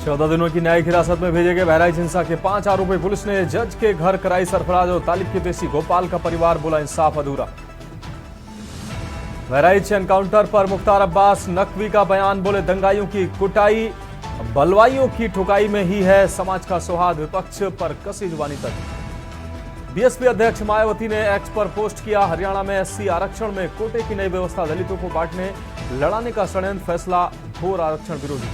14 दिनों की न्यायिक हिरासत में भेजे गए बहराइच हिंसा के 5 आरोपी पुलिस ने जज के घर कराई सरफराज और तालिब की पेशी। गोपाल का परिवार बोला इंसाफ अधूरा। बहराइच एनकाउंटर पर मुख्तार अब्बास नकवी का बयान, बोले दंगाइयों की कुटाई बलवाइयों की ठुकाई में ही है समाज का सौहार्द। विपक्ष पर कसी जुबानी तक। बीएसपी अध्यक्ष मायावती ने एक्स पर पोस्ट किया, हरियाणा में एससी आरक्षण में कोटे की नई व्यवस्था, दलितों को बांटने लड़ाने का षड्यंत्र, फैसला घोर आरक्षण विरोधी।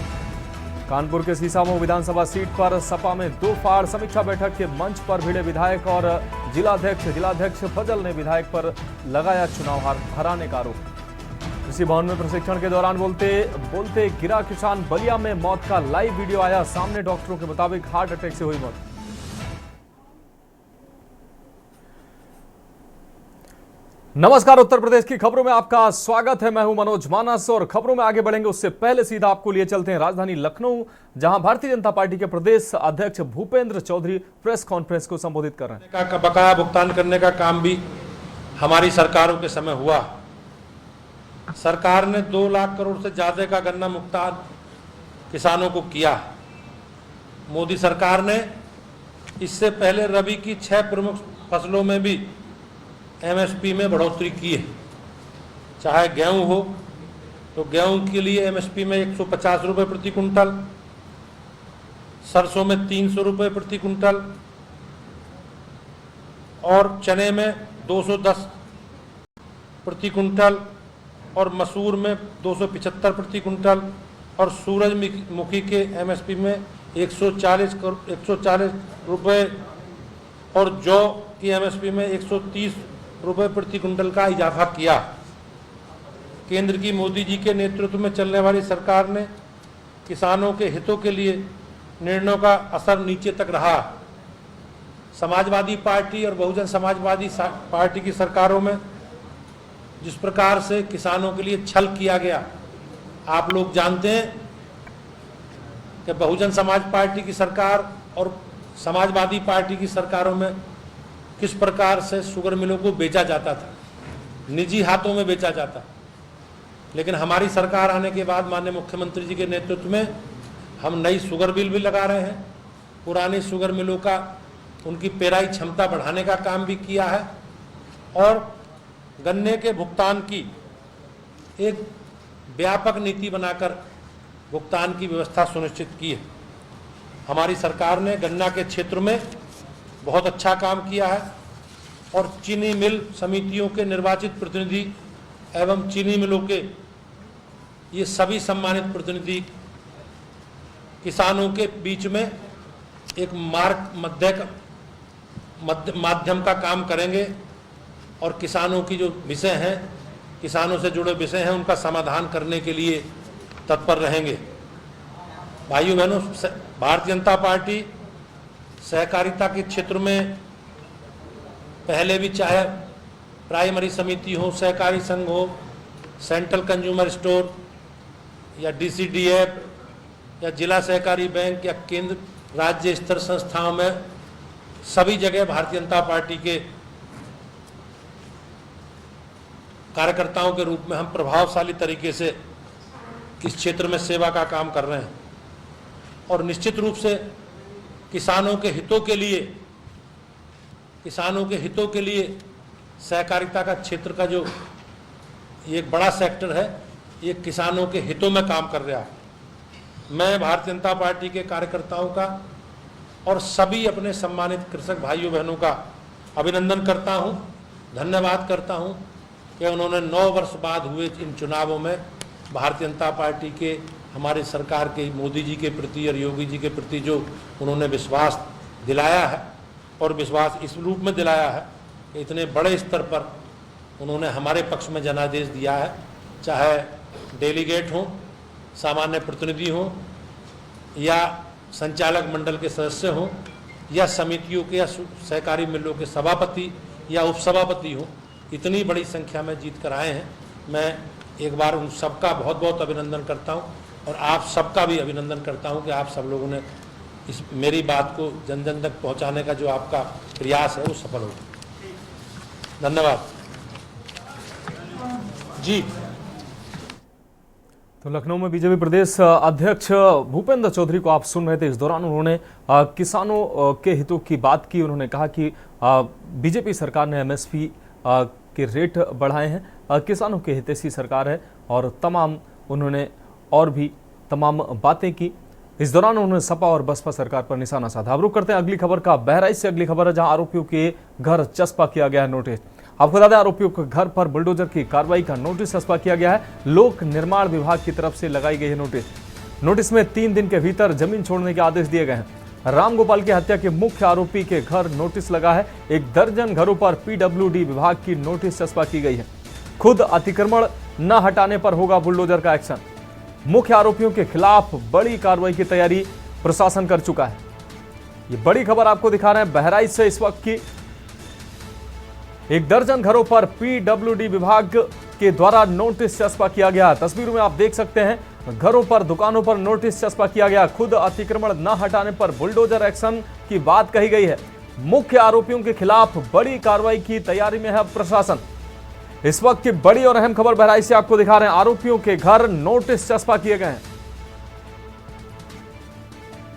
कानपुर के सीसामऊ विधानसभा सीट पर सपा में दो फाड़। समीक्षा बैठक के मंच पर भिड़े विधायक और जिलाध्यक्ष फजल ने विधायक पर लगाया चुनाव हराने का आरोप। कृषि भवन में प्रशिक्षण के दौरान बोलते गिरा किसान, बलिया में मौत का लाइव वीडियो आया सामने। डॉक्टरों के मुताबिक हार्ट अटैक से हुई मौत। नमस्कार, उत्तर प्रदेश की खबरों में आपका स्वागत है। मैं हूं मनोज मानस और खबरों में आगे बढ़ेंगे उससे पहले सीधा आपको लिए चलते हैं राजधानी लखनऊ, जहां भारतीय जनता पार्टी के प्रदेश अध्यक्ष भूपेंद्र चौधरी प्रेस कॉन्फ्रेंस को संबोधित कर रहे हैं। बकाया भुगतान करने का काम भी हमारी सरकारों के समय हुआ। सरकार ने 2 लाख करोड़ से ज्यादा का गन्ना भुगतान किसानों को किया। मोदी सरकार ने इससे पहले रबी की 6 प्रमुख फसलों में भी एमएसपी में बढ़ोतरी की है। चाहे गेहूं हो तो गेहूं के लिए एमएसपी में 150 रुपये प्रति कुंटल, सरसों में 300 रुपये प्रति कुंटल और चने में 210 प्रति कुंटल और मसूर में 275 प्रति कुंटल और सूरजमुखी के एमएसपी में 140 रुपये और जौ की एमएसपी में 130 रुपये प्रति कुंटल का इजाफा किया। केंद्र की मोदी जी के नेतृत्व में चलने वाली सरकार ने किसानों के हितों के लिए निर्णयों का असर नीचे तक रहा। समाजवादी पार्टी और बहुजन समाजवादी पार्टी की सरकारों में जिस प्रकार से किसानों के लिए छल किया गया, आप लोग जानते हैं कि बहुजन समाज पार्टी की सरकार और समाजवादी पार्टी की सरकारों में किस प्रकार से शुगर मिलों को बेचा जाता था, निजी हाथों में बेचा जाता। लेकिन हमारी सरकार आने के बाद माननीय मुख्यमंत्री जी के नेतृत्व में हम नई शुगर मिल भी लगा रहे हैं। पुरानी शुगर मिलों का उनकी पेराई क्षमता बढ़ाने का काम भी किया है और गन्ने के भुगतान की एक व्यापक नीति बनाकर भुगतान की व्यवस्था सुनिश्चित की है। हमारी सरकार ने गन्ना के क्षेत्र में बहुत अच्छा काम किया है और चीनी मिल समितियों के निर्वाचित प्रतिनिधि एवं चीनी मिलों के ये सभी सम्मानित प्रतिनिधि किसानों के बीच में एक माध्यम का काम करेंगे और किसानों की जो विषय हैं, किसानों से जुड़े विषय हैं, उनका समाधान करने के लिए तत्पर रहेंगे। भाइयों बहनों, भारतीय जनता पार्टी सहकारिता के क्षेत्र में पहले भी चाहे प्राइमरी समिति हो, सहकारी संघ हो, सेंट्रल कंज्यूमर स्टोर या डीसीडीएफ या जिला सहकारी बैंक या केंद्र राज्य स्तर संस्थाओं में सभी जगह भारतीय जनता पार्टी के कार्यकर्ताओं के रूप में हम प्रभावशाली तरीके से इस क्षेत्र में सेवा का काम कर रहे हैं और निश्चित रूप से किसानों के हितों के लिए सहकारिता का क्षेत्र का जो एक बड़ा सेक्टर है, ये किसानों के हितों में काम कर रहा है। मैं भारतीय जनता पार्टी के कार्यकर्ताओं का और सभी अपने सम्मानित कृषक भाइयों बहनों का अभिनंदन करता हूं, धन्यवाद करता हूं कि उन्होंने 9 वर्ष बाद हुए इन चुनावों में भारतीय जनता पार्टी के, हमारी सरकार के, मोदी जी के प्रति और योगी जी के प्रति जो उन्होंने विश्वास दिलाया है और विश्वास इस रूप में दिलाया है कि इतने बड़े स्तर पर उन्होंने हमारे पक्ष में जनादेश दिया है। चाहे डेलीगेट हों, सामान्य प्रतिनिधि हों या संचालक मंडल के सदस्य हों या समितियों के या सहकारी मिलों के सभापति या उपसभापति हों, इतनी बड़ी संख्या में जीत कर आए हैं। मैं एक बार उन सबका बहुत बहुत अभिनंदन करता हूं और आप सबका भी अभिनंदन करता हूं कि आप सब लोगों ने इस मेरी बात को जन जन तक पहुंचाने का जो आपका प्रयास है वो सफल हो। धन्यवाद जी। तो लखनऊ में बीजेपी प्रदेश अध्यक्ष भूपेंद्र चौधरी को आप सुन रहे थे। इस दौरान उन्होंने किसानों के हितों की बात की। उन्होंने कहा कि बीजेपी सरकार ने एमएसपी के रेट बढ़ाए हैं, किसानों के हितैषी सरकार है और उन्होंने और भी तमाम बातें की। इस दौरान उन्होंने सपा और बसपा सरकार पर निशाना साधा। अब रुक करते हैं अगली खबर का। बहराइच से अगली खबर है, जहां आरोपियों के घर चस्पा किया गया है नोटिस। आपको बता दें, आरोपियों के घर पर बुलडोजर की कार्रवाई का नोटिस चस्पा किया गया है। लोक निर्माण विभाग की तरफ से लगाई गई है नोटिस। नोटिस में 3 दिन के भीतर जमीन छोड़ने के आदेश दिए गए हैं। रामगोपाल की हत्या के मुख्य आरोपी के घर नोटिस लगा है। 1 दर्जन घरों पर पीडब्ल्यूडी विभाग की नोटिस चस्पा की गई है। खुद अतिक्रमण न हटाने पर होगा बुलडोजर का एक्शन। मुख्य आरोपियों के खिलाफ बड़ी कार्रवाई की तैयारी प्रशासन कर चुका है। ये बड़ी खबर आपको दिखा रहे हैं बहराइच से इस वक्त की। 1 दर्जन घरों पर पीडब्ल्यूडी विभाग के द्वारा नोटिस चस्पा किया गया। तस्वीरों में आप देख सकते हैं, घरों पर दुकानों पर नोटिस चस्पा किया गया। खुद अतिक्रमण न हटाने पर बुलडोजर एक्शन की बात कही गई है। मुख्य आरोपियों के खिलाफ बड़ी कार्रवाई की तैयारी में है प्रशासन। इस वक्त की बड़ी और अहम खबर बहराइच से आपको दिखा रहे हैं। आरोपियों के घर नोटिस चस्पा किए गए हैं।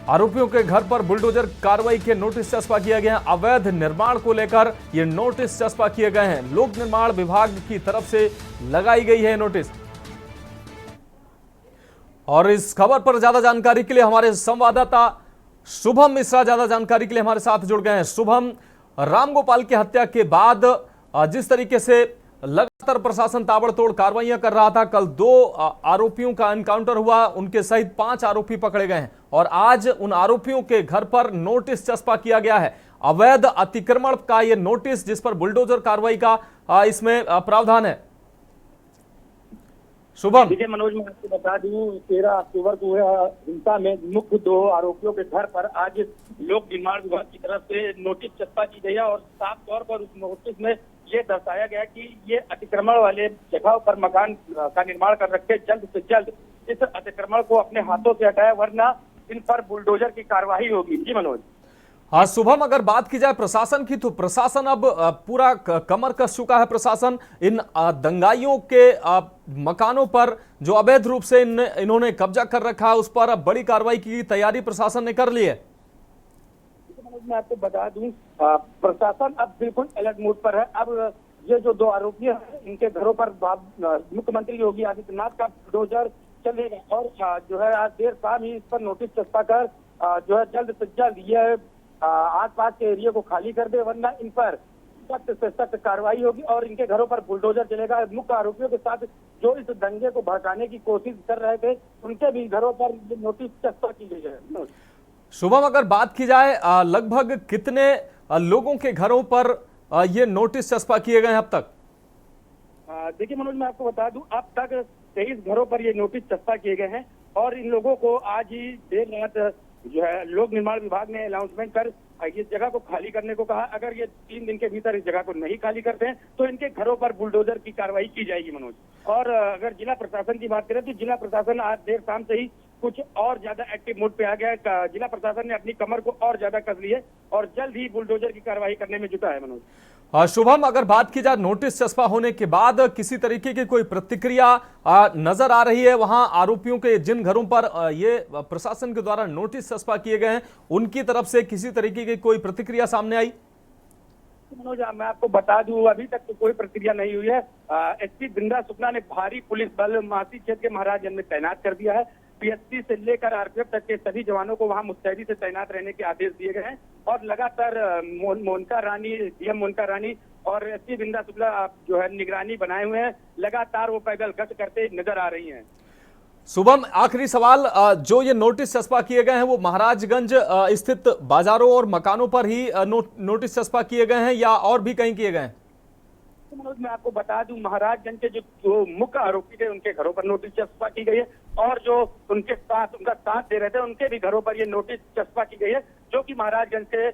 आरोपियों के घर पर बुलडोजर कार्रवाई के नोटिस चस्पा किया गया है। अवैध निर्माण को लेकर ये नोटिस चस्पा किए गए हैं। लोक निर्माण विभाग की तरफ से लगाई गई है नोटिस। और इस खबर पर ज्यादा जानकारी के लिए हमारे संवाददाता शुभम मिश्रा ज्यादा जानकारी के लिए हमारे साथ जुड़ गए हैं। शुभम, रामगोपाल की हत्या के बाद जिस तरीके से लगातार प्रशासन ताबड़तोड़ कार्रवाइयां कर रहा था, कल 2 आरोपियों का एनकाउंटर हुआ, उनके सहित 5 आरोपी पकड़े गए हैं और आज उन आरोपियों के घर पर नोटिस चस्पा किया गया है। अवैध अतिक्रमण का यह नोटिस, जिस पर बुलडोजर कार्रवाई का इसमें प्रावधान है। शुभम, देखिए मनोज, मैं आपको बता दूं, 13 अक्टूबर को हिंसा में मुख्य 2 आरोपियों के घर पर आज लोक निर्माण विभाग की तरफ से नोटिस चस्पा की गई है और साफ तौर पर उस नोटिस में ये दर्शाया गया कि ये अतिक्रमण वाले जगहों पर मकान का निर्माण कर रखे, जल्द से जल्द इस अतिक्रमण को अपने हाथों से हटाए, वरना इन पर बुलडोजर की कार्रवाई होगी। जी मनोज। हाँ शुभम, अगर बात की जाए प्रशासन की, तो प्रशासन अब पूरा कमर कस चुका है। प्रशासन इन दंगाइयों के मकानों पर जो अवैध रूप से इन्होंने कब्जा कर रखा है, उस पर अब बड़ी कार्रवाई की तैयारी प्रशासन ने कर ली है। मैं आपको बता दूं, प्रशासन अब बिल्कुल अलर्ट मोड पर है। अब ये जो 2 आरोपी हैं, इनके घरों पर मुख्यमंत्री योगी आदित्यनाथ का बुलडोजर चलेगा और जो है आज देर शाम ही इस पर नोटिस चस्पा कर जो है जल्द से जल्द ये आसपास के एरिया को खाली कर दे, वरना इन पर सख्त से सख्त कार्रवाई होगी और इनके घरों पर बुलडोजर चलेगा। मुख्य आरोपियों के साथ जो इस दंगे को भड़काने की कोशिश कर रहे थे, उनके भी घरों पर नोटिस चस्पा की गई है। शुभम, अगर बात की जाए लगभग कितने लोगों के घरों पर ये नोटिस चस्पा किए गए हैं अब तक? देखिए मनोज, मैं आपको बता दूं, अब तक 23 घरों पर ये नोटिस चस्पा किए गए हैं और इन लोगों को आज ही देर रात जो है लोक निर्माण विभाग ने अनाउंसमेंट कर इस जगह को खाली करने को कहा। अगर ये 3 दिन के भीतर इस जगह को नहीं खाली करते हैं तो इनके घरों पर बुलडोजर की कार्रवाई की जाएगी मनोज। और अगर जिला प्रशासन की बात करें तो जिला प्रशासन आज देर शाम से ही कुछ और ज्यादा एक्टिव मोड पे आ गया है। जिला प्रशासन ने अपनी कमर को और ज्यादा कस ली है और जल्द ही बुलडोजर की कार्रवाई करने में जुटा है मनोज। शुभम, अगर बात की जाए नोटिस चस्पा होने के बाद किसी तरीके की कोई प्रतिक्रिया नजर आ रही है वहां आरोपियों के जिन घरों पर ये प्रशासन के द्वारा नोटिस चस्पा किए गए हैं, उनकी तरफ से किसी तरीके की कोई प्रतिक्रिया सामने आई? मनोज, मैं आपको बता दूं, अभी तक तो कोई प्रतिक्रिया नहीं हुई है। एसपी बिंद्रा शुक्ला ने भारी पुलिस बल मासी क्षेत्र के महाराजगंज में तैनात कर दिया है। पीएससी से लेकर आरपीएफ तक के सभी जवानों को वहां मुस्तैदी से तैनात रहने के आदेश दिए गए हैं और लगातार मोनिका रानी, डीएम मोनिका रानी और एसपी बिंद्रा शुक्ला जो है निगरानी बनाए हुए हैं। लगातार वो पैदल गश्त करते नजर आ रही हैं। शुभम, आखिरी सवाल, जो ये नोटिस चस्पा किए गए हैं वो महाराजगंज स्थित बाजारों और मकानों पर ही नोटिस चस्पा किए गए हैं या और भी कहीं किए गए हैं? मनोज, मैं आपको बता दूं, महाराजगंज के जो मुख्य आरोपी थे उनके घरों पर नोटिस चस्पा की गई है और जो उनके साथ उनका साथ दे रहे थे उनके भी घरों पर ये नोटिस चस्पा की गई है, जो कि महाराजगंज से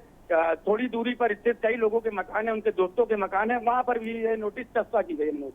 थोड़ी दूरी पर स्थित कई लोगों के मकान है, उनके दोस्तों के मकान है, वहां पर भी ये नोटिस चस्पा की गई है।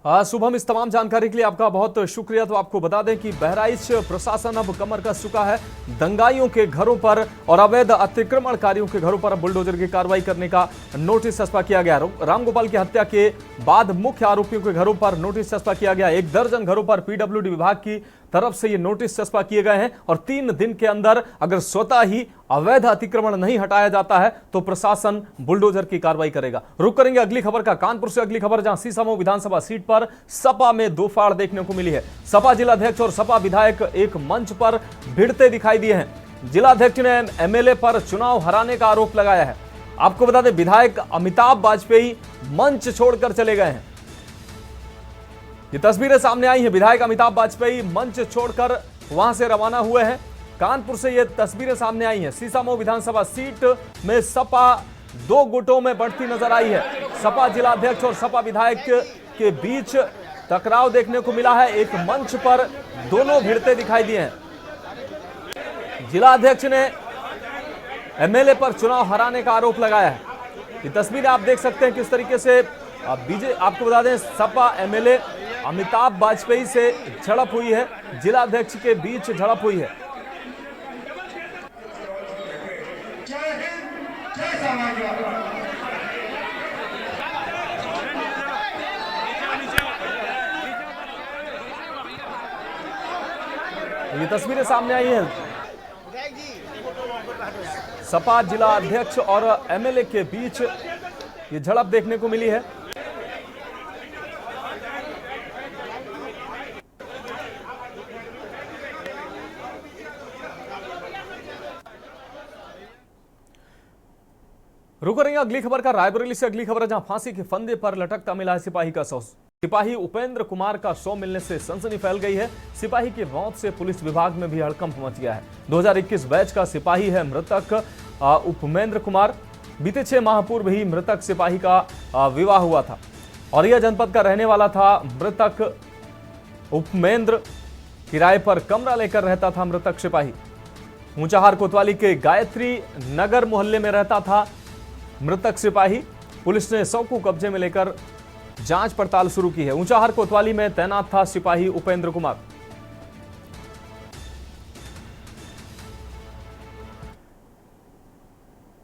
शुभम, इस तमाम जानकारी के लिए आपका बहुत शुक्रिया। तो आपको बता दें कि बहराइच प्रशासन अब कमर कस चुका है। दंगाइयों के घरों पर और अवैध अतिक्रमणकारियों के घरों पर अब बुलडोजर की कार्रवाई करने का नोटिस चस्पा किया गया। रामगोपाल की हत्या के बाद मुख्य आरोपियों के घरों पर नोटिस चस्पा किया गया। 1 दर्जन घरों पर पीडब्ल्यूडी विभाग की तरफ से ये नोटिस चस्पा किए गए हैं और 3 दिन के अंदर अगर स्वतः ही अवैध अतिक्रमण नहीं हटाया जाता है तो प्रशासन बुलडोजर की कार्रवाई करेगा। रुक करेंगे अगली खबर का। कानपुर से अगली खबर, जहां सीसामऊ विधानसभा सीट पर सपा में दो फाड़ देखने को मिली है। सपा जिलाध्यक्ष और सपा विधायक एक मंच पर भिड़ते दिखाई दिए हैं। जिलाध्यक्ष ने एमएलए पर चुनाव हराने का आरोप लगाया है। आपको बता दें, विधायक अमिताभ वाजपेयी मंच छोड़कर चले गए हैं। ये तस्वीरें सामने आई हैं। विधायक अमिताभ वाजपेयी मंच छोड़कर वहां से रवाना हुए हैं। कानपुर से ये तस्वीरें सामने आई हैं। सीसामऊ विधानसभा सीट में सपा 2 गुटों में बढ़ती नजर आई है। सपा जिलाध्यक्ष और सपा विधायक के बीच टकराव देखने को मिला है। एक मंच पर दोनों भिड़ते दिखाई दिए हैं। जिलाध्यक्ष ने एमएलए पर चुनाव हराने का आरोप लगाया है। ये तस्वीरें आप देख सकते हैं किस तरीके से आपको बता दें, सपा एमएलए अमिताभ वाजपेयी से झड़प हुई है। जिलाध्यक्ष के बीच झड़प हुई है। ये तस्वीरें सामने आई हैं। सपा जिला अध्यक्ष और एमएलए के बीच ये झड़प देखने को मिली है। रुक रही अगली खबर का। रायबरेली से अगली खबर है, जहां फांसी के फंदे पर लटकता मिला है सिपाही का शव। सिपाही उपेंद्र कुमार का शव मिलने से सनसनी फैल गई है। सिपाही की मौत से पुलिस विभाग में भी हड़कंप मच गया है। 2021 बैच का सिपाही है मृतक उपेंद्र कुमार। बीते 6 माह पूर्व ही मृतक सिपाही का विवाह हुआ था और यह जनपद का रहने वाला था। मृतक उपेंद्र किराए पर कमरा लेकर रहता था। मृतक सिपाही ऊंचाहार कोतवाली के गायत्री नगर मोहल्ले में रहता था। मृतक सिपाही, पुलिस ने शव को कब्जे में लेकर जांच पड़ताल शुरू की है। ऊंचाहार कोतवाली में तैनात था सिपाही उपेंद्र कुमार।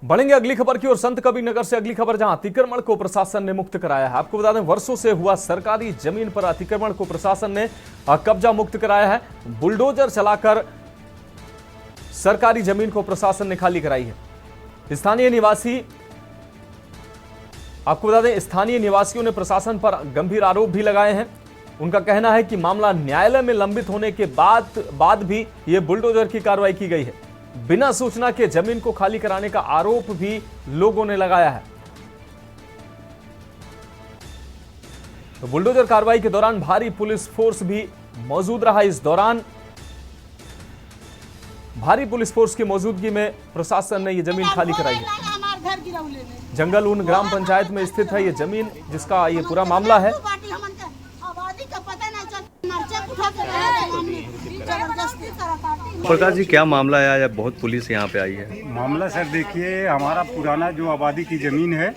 बढ़ेंगे अगली खबर की ओर। संत कबीर नगर से अगली खबर, जहां अतिक्रमण को प्रशासन ने मुक्त कराया है। आपको बता दें, वर्षों से हुआ सरकारी जमीन पर अतिक्रमण को प्रशासन ने कब्जा मुक्त कराया है। बुलडोजर चलाकर सरकारी जमीन को प्रशासन ने खाली कराई है। स्थानीय निवासी, आपको बता दें, स्थानीय निवासियों ने प्रशासन पर गंभीर आरोप भी लगाए हैं। उनका कहना है कि मामला न्यायालय में लंबित होने के बाद भी यह बुलडोजर की कार्रवाई की गई है। बिना सूचना के जमीन को खाली कराने का आरोप भी लोगों ने लगाया है। तो बुलडोजर कार्रवाई के दौरान भारी पुलिस फोर्स भी मौजूद रहा। इस दौरान भारी पुलिस फोर्स की मौजूदगी में प्रशासन ने यह जमीन खाली कराई है। जंगल उन ग्राम पंचायत में स्थित है ये जमीन, जिसका ये पूरा मामला है। प्रकाश जी, क्या मामला है? बहुत पुलिस यहाँ पे आई है। मामला सर देखिए, हमारा पुराना जो आबादी की ज़मीन है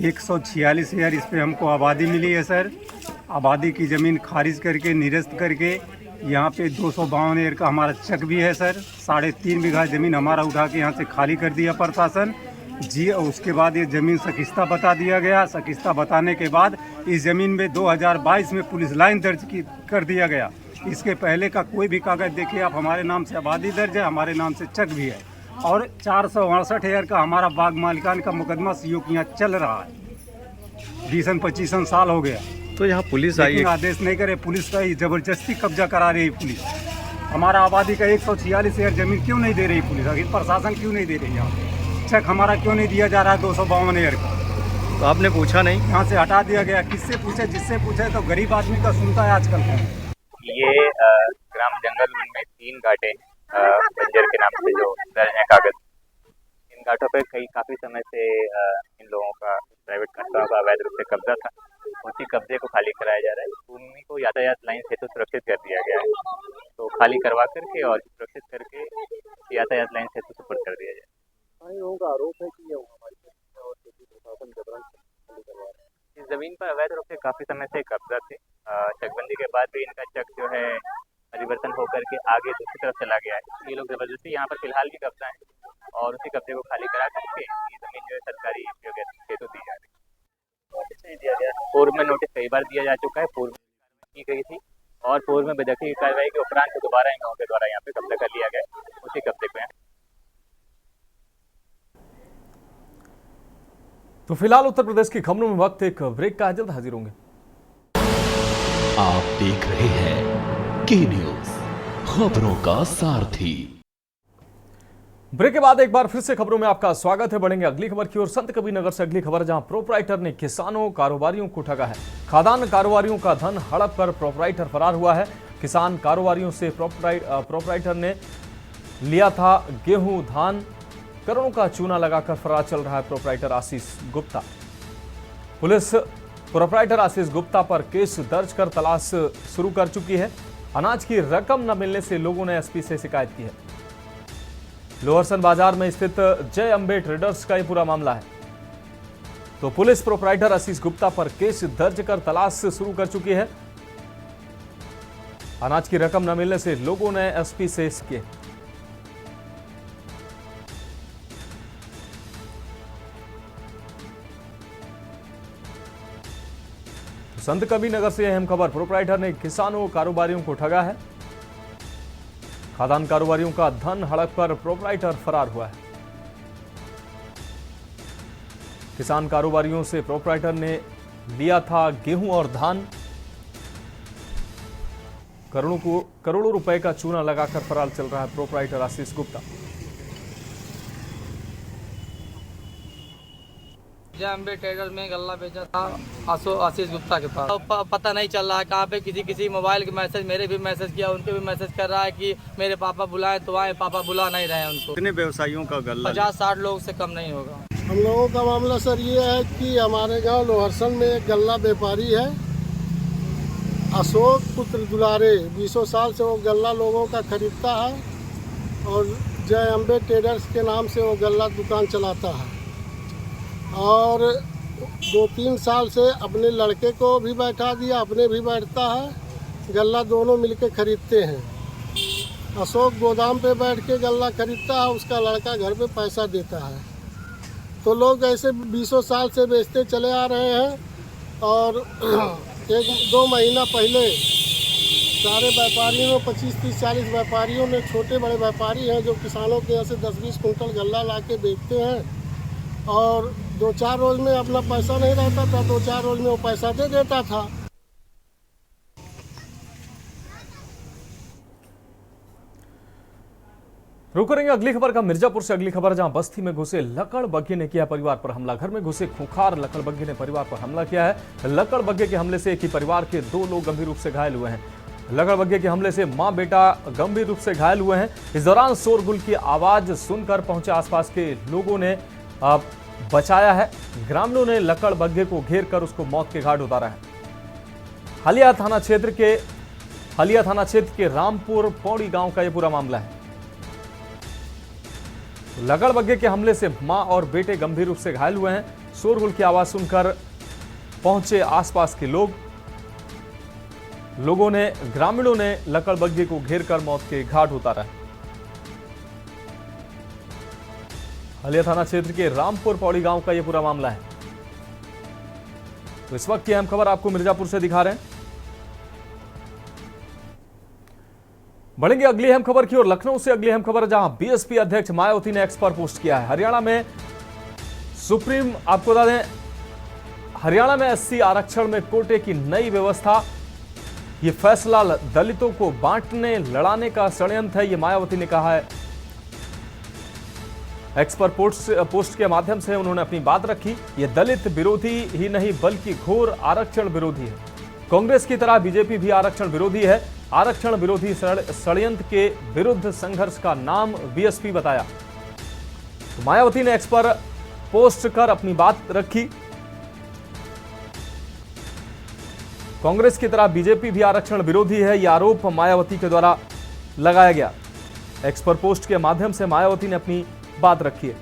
146 ईयर, इस पे हमको आबादी मिली है सर। आबादी की ज़मीन खारिज करके, निरस्त करके यहाँ पे 252 ईयर का हमारा चक भी है सर। 3.5 बीघा ज़मीन हमारा उठा के यहाँ से खाली कर दिया प्रशासन जी। और उसके बाद ये ज़मीन सकिस्ता बता दिया गया। सकिस्ता बताने के बाद इस ज़मीन में 2022 में पुलिस लाइन दर्ज कर दिया गया। इसके पहले का कोई भी कागज़ देखिए आप, हमारे नाम से आबादी दर्ज है, हमारे नाम से चक भी है। और 468 ईयर का हमारा बाग मालिकान का मुकदमा सीओ के यहाँ चल रहा है। 20-25 साल हो गया। तो यहाँ पुलिस आई है, आदेश नहीं करे, पुलिस का ही जबरदस्ती कब्जा करा रही है पुलिस। हमारा आबादी का 146 ईयर जमीन क्यों नहीं दे रही पुलिस? आखिर प्रशासन क्यों नहीं दे रही? यहाँ चेक हमारा क्यों नहीं दिया जा रहा है 252 ईयर का? तो आपने पूछा नहीं? यहाँ से हटा दिया गया। किससे पूछे? जिससे पूछे तो गरीब आदमी का सुनता है आजकल। ये ग्राम जंगल में 3 घाटे बंजर के नाम से जो दर्ज है कागज। इन घाटों पे काफी समय से इन लोगों का, प्राइवेट संस्थाओं का अवैध रूप से कब्जा था। उसी कब्जे को खाली कराया जा रहा है। भूमि को यातायात लाइन हेतु सुरक्षित कर दिया गया है, तो खाली करवा करके और सुरक्षित करके यातायात लाइन हेतु सुपुर्द कर दिया जाए। लोगों का आरोप है कि ये हमारी और प्रशासन जबरन खाली करवा रहे हैं। इस जमीन इन पर अवैध रूप से काफी समय से कब्जा थे। चकबंदी के बाद भी इनका चक जो है परिवर्तन होकर के आगे दूसरी तरफ चला गया है। ये लोग जबरदस्ती यहाँ पर फिलहाल भी कब्जा है और उसी कब्जे को खाली करा करके ये जमीन जो है सरकारी उपयोग हेतु दी जा रही है। नोटिस नहीं दिया गया, पूर्व में नोटिस कई बार दिया जा चुका है, पूर्व में की गई थी और पूर्व में बेदखली की कार्रवाई के उपरांत दोबारा इन लोगों के द्वारा यहाँ पे कब्जा कर लिया गया, उसी कब्जे पे। तो फिलहाल उत्तर प्रदेश की खबरों में वक्त एक ब्रेक का है, जल्द हाजिर होंगे। आप देख रहे हैं के न्यूज, खबरों का सारथी। ब्रेक के बाद एक बार फिर से खबरों में आपका स्वागत है। बढ़ेंगे अगली खबर की ओर। संत कबीर नगर से अगली खबर, जहां प्रोपराइटर ने किसानों कारोबारियों को ठगा है। खादान कारोबारियों का धन हड़प कर प्रोपराइटर फरार हुआ है। किसान कारोबारियों से प्रोपराइटर ने लिया था गेहूं धान, करोड़ों का चूना लगाकर फरार चल रहा है proprietor Ashish Gupta. Police proprietor Ashish Gupta पर केस दर्ज कर तलाश शुरू कर चुकी है। अनाज की रकम न मिलने से लोगों ने एसपी से शिकायत की है। लोहरसन बाजार में स्थित जय अंबे ट्रेडर्स का यह पूरा मामला है। तो पुलिस प्रोपराइटर आशीष गुप्ता पर केस दर्ज कर तलाश शुरू कर चुकी है। अनाज की रकम न मिलने से लोगों ने एसपी से किए। संत कबीर नगर से अहम खबर, प्रोपराइटर ने किसानों कारोबारियों को ठगा है। खादान कारोबारियों का धन हड़प कर प्रोपराइटर फरार हुआ है। किसान कारोबारियों से प्रोपराइटर ने लिया था गेहूं और धान, करोड़ों रुपए का चूना लगाकर फरार चल रहा है प्रोपराइटर आशीष गुप्ता। जय अम्बे ट्रेडर में गल्ला बेचा था आशीष गुप्ता के पास। पता नहीं चल रहा है कहाँ पे, किसी मोबाइल के मैसेज, मेरे भी मैसेज किया, उनके भी मैसेज कर रहा है कि मेरे पापा बुलाए तो आए, पापा बुला नहीं रहे उनको। कितने व्यवसायियों का गल्ला? 50-60 लोग से कम नहीं होगा। हम लोगों का मामला सर ये है कि हमारे गांव लोहरसन में एक गल्ला व्यापारी है, अशोक पुत्र दुलारे। 20 साल से वो गल्ला लोगों का खरीदता है और जय अम्बे ट्रेडर्स के नाम से वो गल्ला दुकान चलाता है और 2-3 साल से अपने लड़के को भी बैठा दिया, अपने भी बैठता है। गल्ला दोनों मिलके खरीदते हैं। अशोक गोदाम पे बैठ के गल्ला खरीदता है, उसका लड़का घर पे पैसा देता है। तो लोग ऐसे 20 साल से बेचते चले आ रहे हैं और 1-2 महीना पहले सारे व्यापारियों, 25-30-40 व्यापारियों ने, छोटे बड़े व्यापारी हैं जो किसानों के यहाँ से 10-20 कुंटल गल्ला ला के बेचते हैं और 2-4 रोज में अपना पैसा नहीं रहता था, 2-4 रोज में वो पैसा दे देता था। रुक करेंगे अगली खबर का मिर्जापुर से अगली खबर, जहां बस्ती में घुसे लकड़बग्घे ने किया परिवार पर हमला। घर में घुसे खूंखार लकड़बग्घे ने परिवार पर हमला किया है। लकड़बग्घे के हमले से एक ही परिवार के 2 लोग गंभीर रूप से घायल हुए हैं। लकड़बग्घे के हमले से मां बेटा गंभीर रूप से घायल हुए हैं। इस दौरान शोरगुल की आवाज सुनकर पहुंचे आसपास के लोगों ने बचाया है। ग्रामीणों ने लकड़बग्घे को घेर कर उसको मौत के घाट उतारा है। हलिया थाना क्षेत्र के रामपुर पौड़ी गांव का यह पूरा मामला है। लकड़बग्घे के हमले से मां और बेटे गंभीर रूप से घायल हुए हैं। शोरगुल की आवाज सुनकर पहुंचे आसपास के लोगों ने, ग्रामीणों ने लकड़बग्घे को घेर कर मौत के घाट उतारा है। हलिया थाना क्षेत्र के रामपुर पौड़ी गांव का यह पूरा मामला है। तो इस वक्त की अहम खबर आपको मिर्जापुर से दिखा रहे हैं। बढ़ेंगे अगली अहम खबर की ओर। लखनऊ से अगली अहम खबर, जहां बीएसपी अध्यक्ष मायावती ने एक्स पर पोस्ट किया है। हरियाणा में आपको बता दें, हरियाणा में SC आरक्षण में कोटे की नई व्यवस्था। यह फैसला दलितों को बांटने लड़ाने का षड्यंत्र है, यह मायावती ने कहा है। एक्स पर पोस्ट के माध्यम से उन्होंने अपनी बात रखी। यह दलित विरोधी ही नहीं बल्कि घोर आरक्षण विरोधी है। कांग्रेस की तरह बीजेपी भी आरक्षण विरोधी है। आरक्षण विरोधी षड्यंत्र के विरुद्ध संघर्ष का नाम बीएसपी बताया। तो मायावती ने एक्स पर पोस्ट कर अपनी बात रखी। कांग्रेस की तरह बीजेपी भी आरक्षण विरोधी है, यह आरोप मायावती के द्वारा लगाया गया। एक्स पर पोस्ट के माध्यम से मायावती ने अपनी बात रखी है।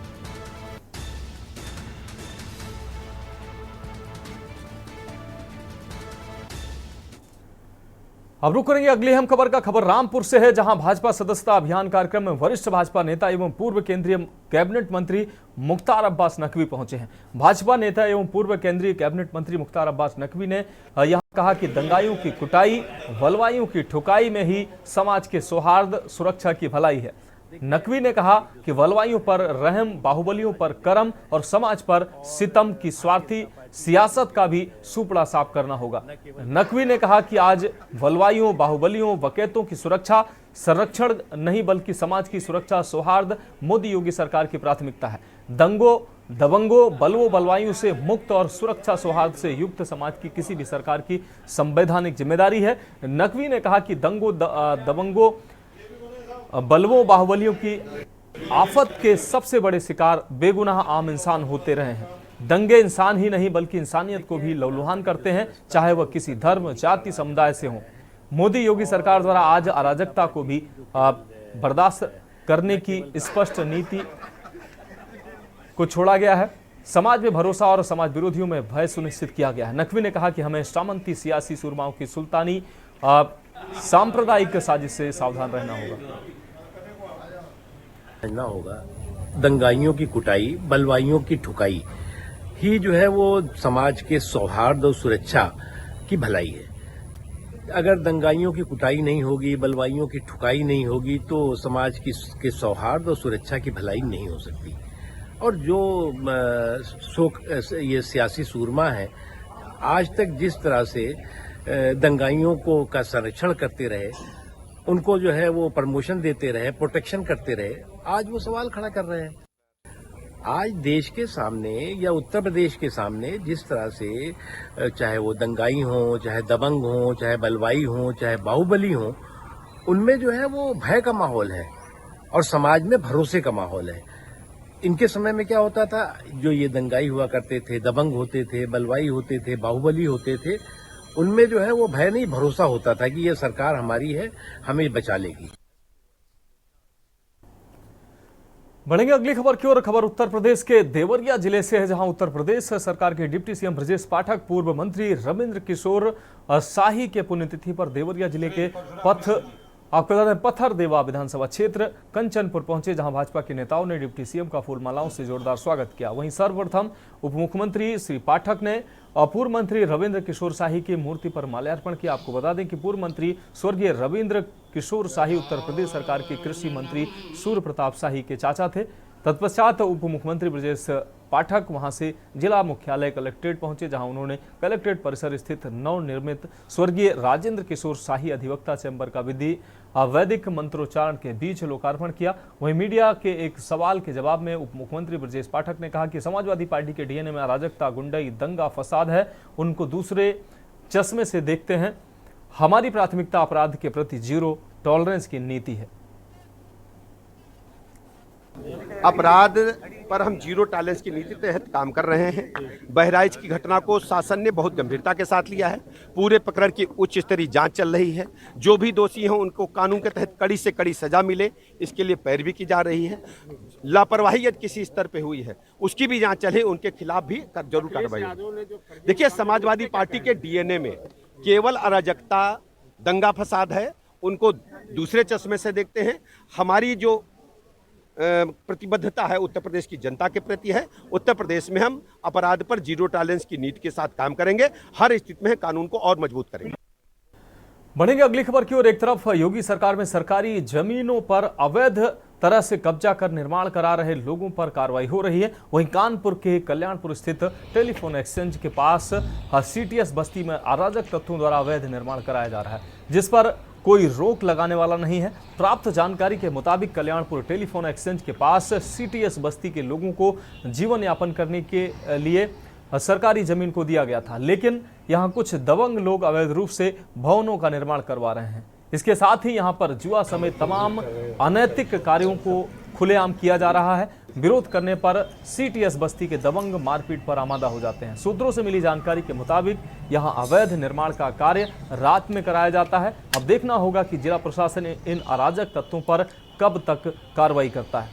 अब रुक करेंगे अगली अहम खबर का। खबर रामपुर से है, जहां भाजपा सदस्यता अभियान कार्यक्रम में वरिष्ठ भाजपा नेता एवं पूर्व केंद्रीय कैबिनेट मंत्री मुख्तार अब्बास नकवी पहुंचे हैं। भाजपा नेता एवं पूर्व केंद्रीय कैबिनेट मंत्री मुख्तार अब्बास नकवी ने यहां कहा कि दंगाइयों की कुटाई, बलवाइयों की ठुकाई में ही समाज के सौहार्द, सुरक्षा की भलाई है। नकवी ने कहा कि बलवाइयों पर रहम, बाहुबलियों पर करम और समाज पर सितम की स्वार्थी सियासत का भी सुपड़ा साफ करना होगा। नकवी ने कहा कि आज बलवाइयों, बाहुबलियों, वकेतों की सुरक्षा संरक्षण नहीं बल्कि समाज की सुरक्षा, सौहार्द मोदी योगी सरकार की प्राथमिकता है। दंगों, दबंगों, बलवों, बलवाइयों से मुक्त और सुरक्षा सौहार्द से युक्त समाज की किसी भी सरकार की संवैधानिक जिम्मेदारी है। नकवी ने कहा कि दंगों, दबंगों, बलवों, बाहुबलियों की आफत के सबसे बड़े शिकार बेगुनाह आम इंसान होते रहे हैं। दंगे इंसान ही नहीं बल्कि इंसानियत को भी लहूलुहान करते हैं, चाहे वह किसी धर्म, जाति, समुदाय से हो। मोदी योगी सरकार द्वारा आज अराजकता को भी बर्दाश्त करने की स्पष्ट नीति को छोड़ा गया है। समाज में भरोसा और समाज विरोधियों में भय सुनिश्चित किया गया है। नकवी ने कहा कि हमें सामंती सियासी सुरमाओं की सुल्तानी सांप्रदायिक साजिश से सावधान रहना होगा। दंगाइयों की कुटाई, बलवाइयों की ठुकाई ही जो है वो समाज के सौहार्द और सुरक्षा की भलाई है। अगर दंगाइयों की कुटाई नहीं होगी, बलवाइयों की ठुकाई नहीं होगी तो समाज के सौहार्द और सुरक्षा की भलाई नहीं हो सकती। और जो ये सियासी सूरमा है, आज तक जिस तरह से दंगाइयों को का संरक्षण करते रहे, उनको जो है वो प्रमोशन देते रहे, प्रोटेक्शन करते रहे, आज वो सवाल खड़ा कर रहे हैं। आज देश के सामने या उत्तर प्रदेश के सामने जिस तरह से चाहे वो दंगाई हो, चाहे दबंग हो, चाहे बलवाई हो, चाहे बाहुबली हो, उनमें जो है वो भय का माहौल है और समाज में भरोसे का माहौल है। इनके समय में क्या होता था, जो ये दंगाई हुआ करते थे, दबंग होते थे, बलवाई होते थे, बाहुबली होते थे, उनमें जो है वो भय नहीं, भरोसा होता था कि ये सरकार हमारी है, हमें बचा लेगी। बढ़ेंगे अगली खबर की ओर। खबर उत्तर प्रदेश के देवरिया जिले से है, जहां उत्तर प्रदेश सरकार के डिप्टी सीएम ब्रजेश पाठक पूर्व मंत्री रविंद्र किशोर शाही के पुण्यतिथि पर देवरिया जिले के पत्थरदेवा विधानसभा क्षेत्र कंचनपुर पहुंचे, जहां भाजपा के नेताओं ने डिप्टी सीएम का फूलमालाओं से जोरदार स्वागत किया। वहीं सर्वप्रथम उप मुख्यमंत्री श्री पाठक ने पूर्व मंत्री रविंद्र किशोर शाही की मूर्ति पर माल्यार्पण किया। आपको बता दें कि पूर्व मंत्री स्वर्गीय रविंद्र किशोर शाही उत्तर प्रदेश सरकार के कृषि मंत्री सूर्य प्रताप शाही के चाचा थे। तत्पश्चात उप मुख्यमंत्री ब्रजेश पाठक वहां से जिला मुख्यालय कलेक्ट्रेट पहुंचे, जहां उन्होंने कलेक्ट्रेट परिसर स्थित नवनिर्मित स्वर्गीय राजेंद्र किशोर शाही अधिवक्ता चैम्बर का वैदिक मंत्रोच्चारण के बीच लोकार्पण किया। वहीं मीडिया के एक सवाल के जवाब में उप मुख्यमंत्री ब्रजेश पाठक ने कहा कि समाजवादी पार्टी के डीएनए में अराजकता, गुंडाई, दंगा, फसाद है, उनको दूसरे चश्मे से देखते हैं। हमारी प्राथमिकता अपराध के प्रति जीरो टॉलरेंस की नीति है। अपराध पर हम जीरो टॉलरेंस की नीति के तहत काम कर रहे हैं। बहराइच की घटना को शासन ने बहुत गंभीरता के साथ लिया है। पूरे प्रकरण की उच्च स्तरीय जांच चल रही है। जो भी दोषी हों उनको कानून के तहत कड़ी से कड़ी सजा मिले, इसके लिए पैरवी की जा रही है। लापरवाही यदि किसी स्तर पे हुई है उसकी भी जांच चले, उनके खिलाफ भी जरूर कार्रवाई हो। देखिए, समाजवादी पार्टी के डीएनए में केवल अराजकता, दंगा फसाद है, उनको दूसरे चश्मे से देखते हैं। हमारी जो प्रतिबद्धता है उत्तर प्रदेश की जनता के प्रति है। उत्तर प्रदेश में हम अपराध पर जीरो टॉलरेंस की नीति के साथ काम करेंगे, हर स्थिति में कानून को और मजबूत करेंगे। बढ़ेंगे अगली खबर की ओर। एक तरफ योगी सरकार में सरकारी जमीनों पर अवैध तरह से कब्जा कर निर्माण करा रहे लोगों पर कार्रवाई हो रही है, वहीं कानपुर के कल्याणपुर स्थित टेलीफोन एक्सचेंज के पास सीटीएस बस्ती में अराजक तत्वों द्वारा अवैध निर्माण कराया जा रहा है, जिस पर कोई रोक लगाने वाला नहीं है। प्राप्त जानकारी के मुताबिक कल्याणपुर टेलीफोन एक्सचेंज के पास सीटीएस बस्ती के लोगों को जीवन यापन करने के लिए सरकारी जमीन को दिया गया था, लेकिन यहां कुछ दबंग लोग अवैध रूप से भवनों का निर्माण करवा रहे हैं। इसके साथ ही यहां पर जुआ समेत तमाम अनैतिक कार्यों को खुलेआम किया जा रहा है। विरोध करने पर सीटीएस बस्ती के दबंग मारपीट पर आमादा हो जाते हैं। सूत्रों से मिली जानकारी के मुताबिक यहां अवैध निर्माण का कार्य रात में कराया जाता है। अब देखना होगा कि जिला प्रशासन इन अराजक तत्वों पर कब तक कार्रवाई करता है।